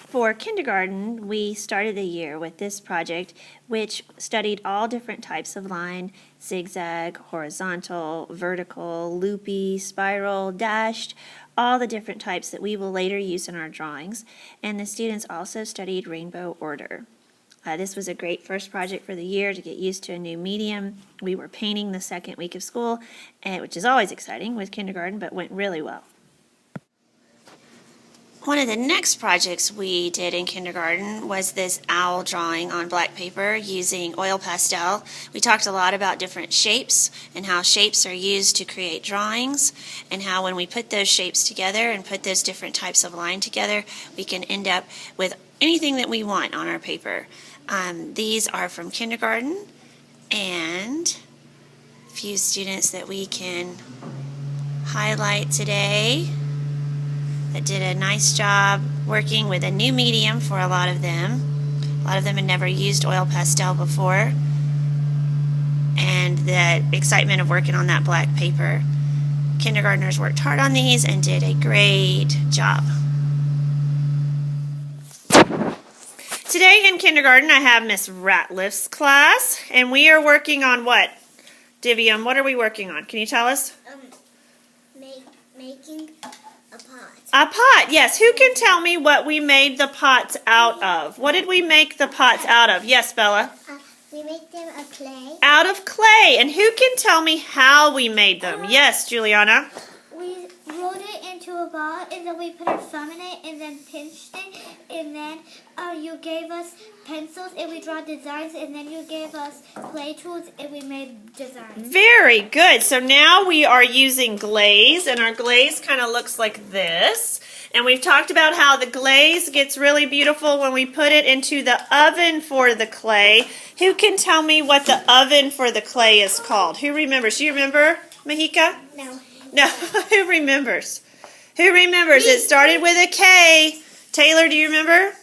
For kindergarten, we started the year with this project, which studied all different types of line: zigzag, horizontal, vertical, loopy, spiral, dashed, all the different types that we will later use in our drawings. And the students also studied rainbow order. This was a great first project for the year to get used to a new medium. We were painting the second week of school, which is always exciting with kindergarten, but went really well. One of the next projects we did in kindergarten was this owl drawing on black paper using oil pastel. We talked a lot about different shapes and how shapes are used to create drawings, and how when we put those shapes together and put those different types of line together, we can end up with anything that we want on our paper. These are from kindergarten, and a few students that we can highlight today that did a nice job working with a new medium for a lot of them. A lot of them had never used oil pastel before, and the excitement of working on that black paper. Kindergartners worked hard on these and did a great job. Today in kindergarten I have Miss Ratliff's class, and we are working on what? Divium, what are we working on? Can you tell us? Making a pot. A pot, yes. Who can tell me what we made the pots out of? What did we make the pots out of? Yes, Bella? We made them of clay. Out of clay. And who can tell me how we made them? Yes, Juliana? We rolled it into a ball, and then we put our thumb in it, and then pinched it, and then you gave us pencils, and we draw designs, and then you gave us clay tools, and we made designs. Very good. So now we are using glaze, and our glaze kind of looks like this. And we've talked about how the glaze gets really beautiful when we put it into the oven for the clay. Who can tell me what the oven for the clay is called? Who remembers? Do you remember, Mahika? No. No. Who remembers? Who remembers? It started with a K. Taylor, do you remember?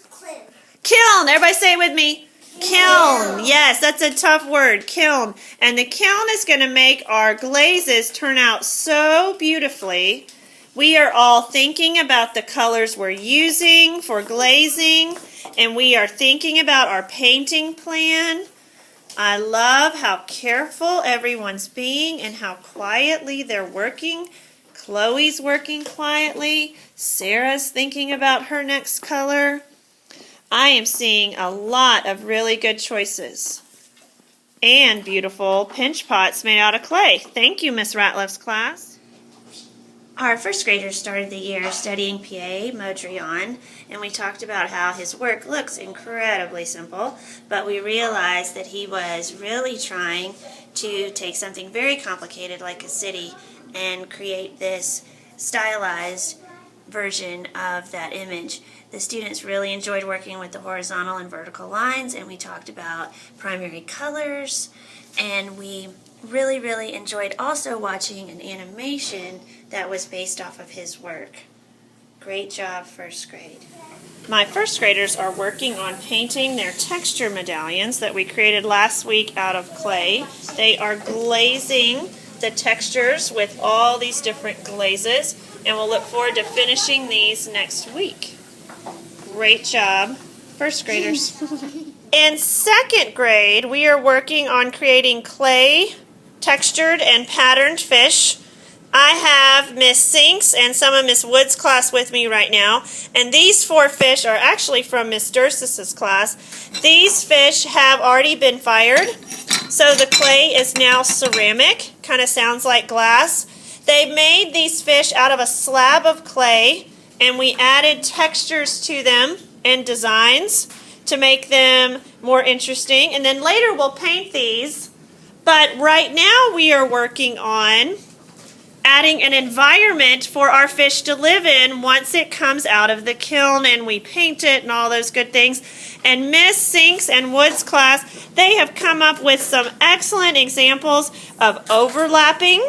Kiln. Everybody say it with me. Kiln. Yes, that's a tough word. Kiln. And the kiln is going to make our glazes turn out so beautifully. We are all thinking about the colors we're using for glazing, and we are thinking about our painting plan. I love how careful everyone's being and how quietly they're working. Chloe's working quietly. Sarah's thinking about her next color. I am seeing a lot of really good choices and beautiful pinch pots made out of clay. Thank you, Miss Ratliff's class. Our first graders started the year studying Pierre Modrian, and we talked about how his work looks incredibly simple, but we realized that he was really trying to take something very complicated like a city and create this stylized version of that image. The students really enjoyed working with the horizontal and vertical lines, and we talked about primary colors, and we really enjoyed also watching an animation that was based off of his work. Great job, first grade. My first graders are working on painting their texture medallions that we created last week out of clay. They are glazing the textures with all these different glazes, and we'll look forward to finishing these next week. Great job, first graders. In second grade, we are working on creating clay, textured, and patterned fish. I have Miss Sinks and some of Miss Wood's class with me right now, and these 4 fish are actually from Miss Dursis' class. These fish have already been fired, so the clay is now ceramic, kind of sounds like glass. They made these fish out of a slab of clay, and we added textures to them and designs to make them more interesting, and then later we'll paint these. But right now we are working on adding an environment for our fish to live in once it comes out of the kiln and we paint it and all those good things. And Miss Sinks and Wood's class, they have come up with some excellent examples of overlapping,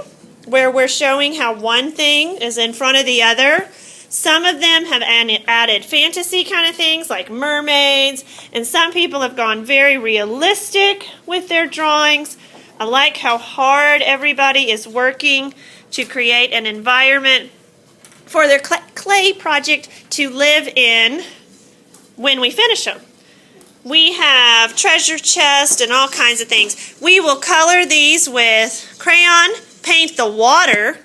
where we're showing how one thing is in front of the other. Some of them have added fantasy kind of things like mermaids, and some people have gone very realistic with their drawings. I like how hard everybody is working to create an environment for their clay project to live in when we finish them. We have treasure chest and all kinds of things. We will color these with crayon, paint the water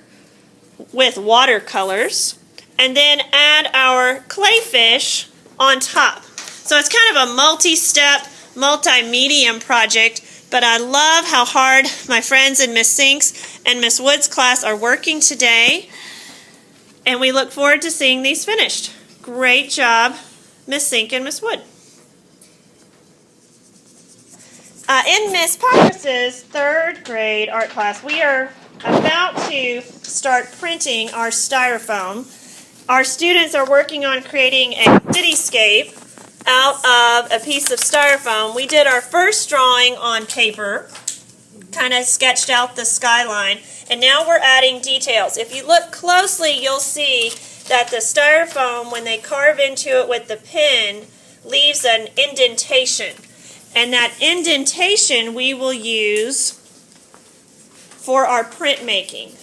with watercolors, and then add our clay fish on top. So it's kind of a multi-step, multi-medium project, but I love how hard my friends in Miss Sink's and Miss Wood's class are working today, and we look forward to seeing these finished. Great job, Miss Sink and Miss Wood. In Miss Papyrus's 3rd grade art class, we are about to start printing our styrofoam. Our students are working on creating a cityscape out of a piece of styrofoam. We did our first drawing on paper, kind of sketched out the skyline, and now we're adding details. If you look closely, you'll see that the styrofoam, when they carve into it with the pen, leaves an indentation. And that indentation we will use for our printmaking.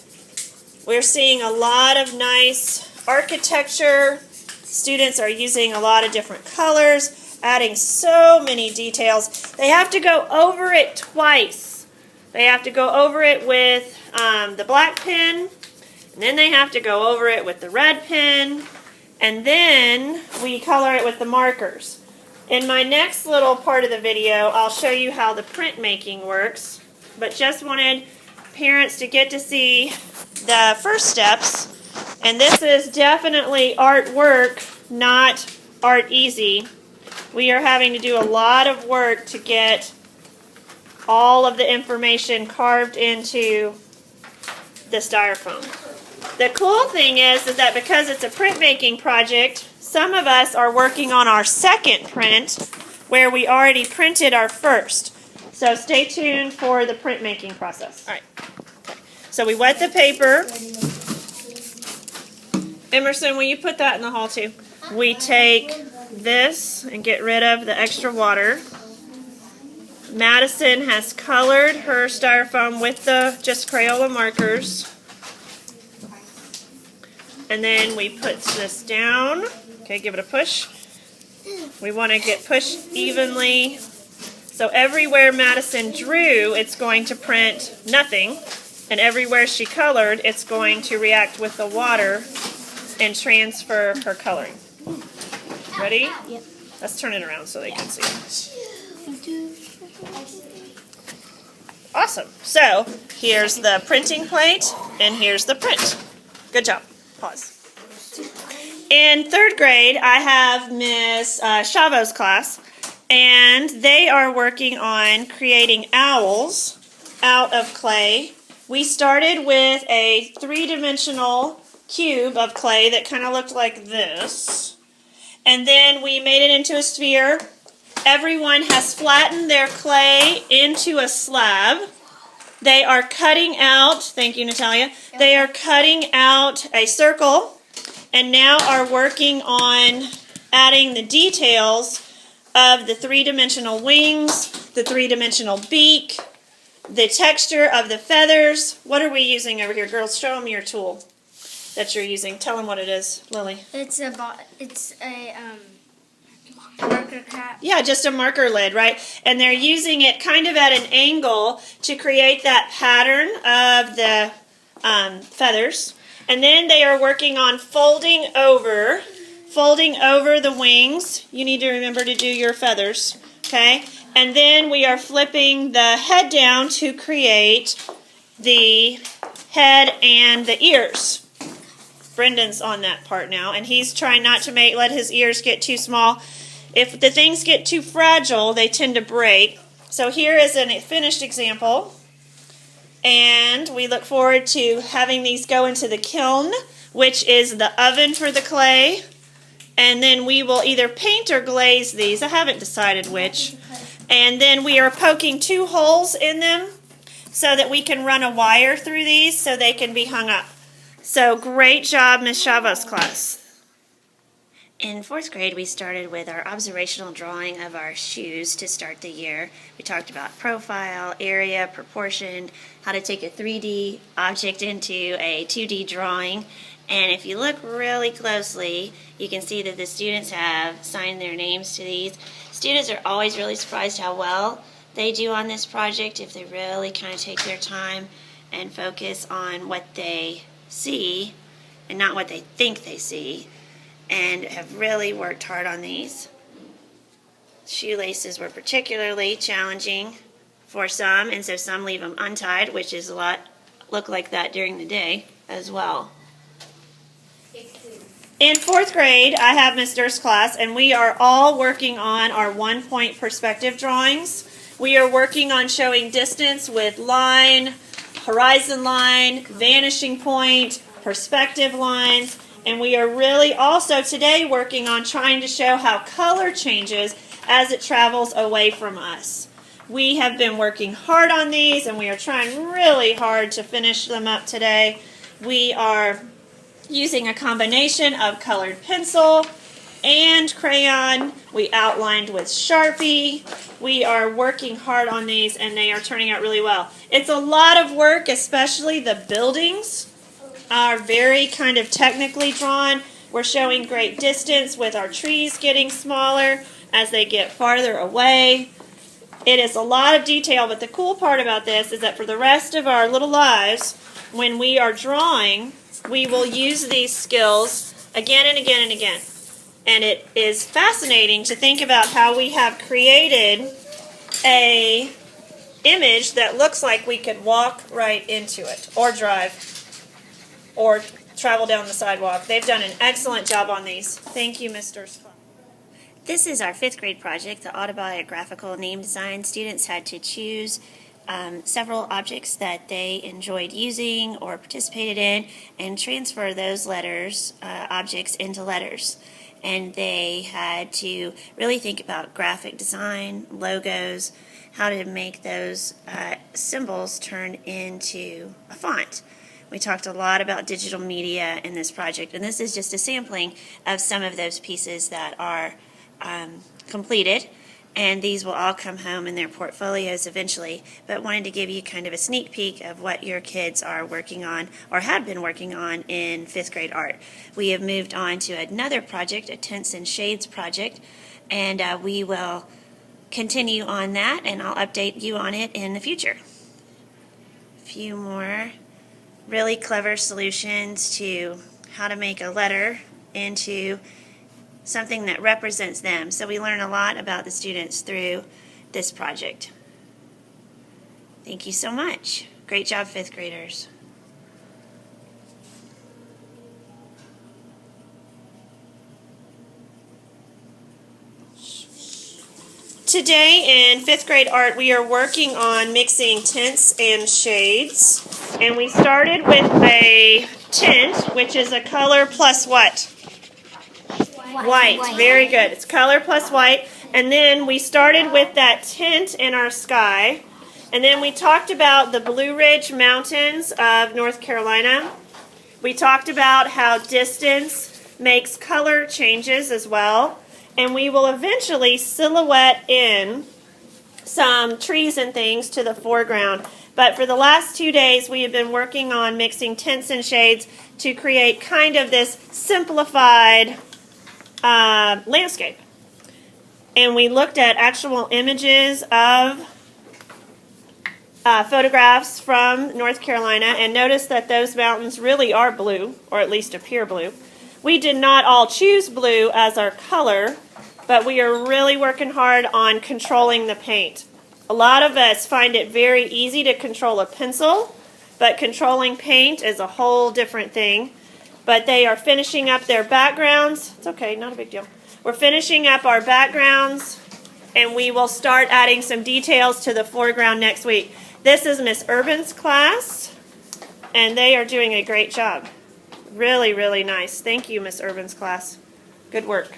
We're seeing a lot of nice architecture. Students are using a lot of different colors, adding so many details. They have to go over it twice. They have to go over it with the black pen, and then they have to go over it with the red pen, and then we color it with the markers. In my next little part of the video, I'll show you how the printmaking works, but just wanted parents to get to see the first steps. And this is definitely artwork, not art easy. We are having to do a lot of work to get all of the information carved into the styrofoam. The cool thing is that because it's a printmaking project, some of us are working on our second print where we already printed our first. So stay tuned for the printmaking process. All right. Okay. So we wet the paper. Emerson, will you put that in the hall too? We take this and get rid of the extra water. Madison has colored her styrofoam with the just Crayola markers. And then we put this down. Okay, give it a push. We want to get pushed evenly. So everywhere Madison drew, it's going to print nothing. And everywhere she colored, it's going to react with the water and transfer her coloring. Ready? Yep. Let's turn it around so they can see it. Awesome. So here's the printing plate, and here's the print. Good job. Pause. In 3rd grade, I have Miss Chavo's class, and they are working on creating owls out of clay. We started with a 3-dimensional cube of clay that kind of looked like this, and then we made it into a sphere. Everyone has flattened their clay into a slab. They are cutting out, thank you, Natalia, they are cutting out a circle and now are working on adding the details of the 3-dimensional wings, the 3-dimensional beak, the texture of the feathers. What are we using over here? Girls, show them your tool that you're using. Tell them what it is, Lily. It's a marker cap. Yeah, just a marker lid, right? And they're using it kind of at an angle to create that pattern of the feathers. And then they are working on folding over the wings. You need to remember to do your feathers, okay? And then we are flipping the head down to create the head and the ears. Brendan's on that part now, and he's trying not to let his ears get too small. If the things get too fragile, they tend to break. So here is a finished example. And we look forward to having these go into the kiln, which is the oven for the clay. And then we will either paint or glaze these. I haven't decided which. And then we are poking 2 holes in them so that we can run a wire through these so they can be hung up. So great job, Miss Chavo's class. In 4th grade, we started with our observational drawing of our shoes to start the year. We talked about profile, area, proportion, how to take a 3D object into a 2D drawing, And if you look really closely, you can see that the students have signed their names to these. Students are always really surprised how well they do on this project if they really kind of take their time and focus on what they see and not what they think they see, and have really worked hard on these. Shoelaces were particularly challenging for some, and so some leave them untied, which is a lot look like that during the day as well. In 4th grade, I have Miss Durst's class, and we are all working on our 1-point perspective drawings. We are working on showing distance with line, horizon line, vanishing point, perspective lines, and we are really also today working on trying to show how color changes as it travels away from us. We have been working hard on these, and we are trying really hard to finish them up today. We are using a combination of colored pencil and crayon. We outlined with Sharpie. We are working hard on these, and they are turning out really well. It's a lot of work, especially the buildings are very kind of technically drawn. We're showing great distance with our trees getting smaller as they get farther away. It is a lot of detail, but the cool part about this is that for the rest of our little lives, when we are drawing, we will use these skills again and again and again. And it is fascinating to think about how we have created a image that looks like we could walk right into it, or drive, or travel down the sidewalk. They've done an excellent job on these. Thank you, Mr. Scott. This is our 5th grade project, the autobiographical name design. Students had to choose several objects that they enjoyed using or participated in and transfer those letters, objects into letters. And they had to really think about graphic design, logos, how to make those symbols turn into a font. We talked a lot about digital media in this project, and this is just a sampling of some of those pieces that are completed. And these will all come home in their portfolios eventually, but wanted to give you kind of a sneak peek of what your kids are working on or had been working on in 5th grade art. We have moved on to another project, a Tints and Shades project, and we will continue on that, and I'll update you on it in the future. A few more really clever solutions to how to make a letter into something that represents them. So we learn a lot about the students through this project. Thank you so much. Great job, 5th graders. Today in 5th grade art, we are working on mixing tints and shades. And we started with a tint, which is a color plus what? White. Very good. It's color plus white. And then we started with that tint in our sky. And then we talked about the Blue Ridge Mountains of North Carolina. We talked about how distance makes color changes as well. And we will eventually silhouette in some trees and things to the foreground. But for the last 2 days, we have been working on mixing tints and shades to create kind of this simplified landscape. And we looked at actual images of photographs from North Carolina and noticed that those mountains really are blue, or at least appear blue. We did not all choose blue as our color, but we are really working hard on controlling the paint. A lot of us find it very easy to control a pencil, but controlling paint is a whole different thing. But they are finishing up their backgrounds. It's okay, not a big deal. We're finishing up our backgrounds, and we will start adding some details to the foreground next week. This is Miss Urban's class, and they are doing a great job. Really, really nice. Thank you, Miss Urban's class. Good work.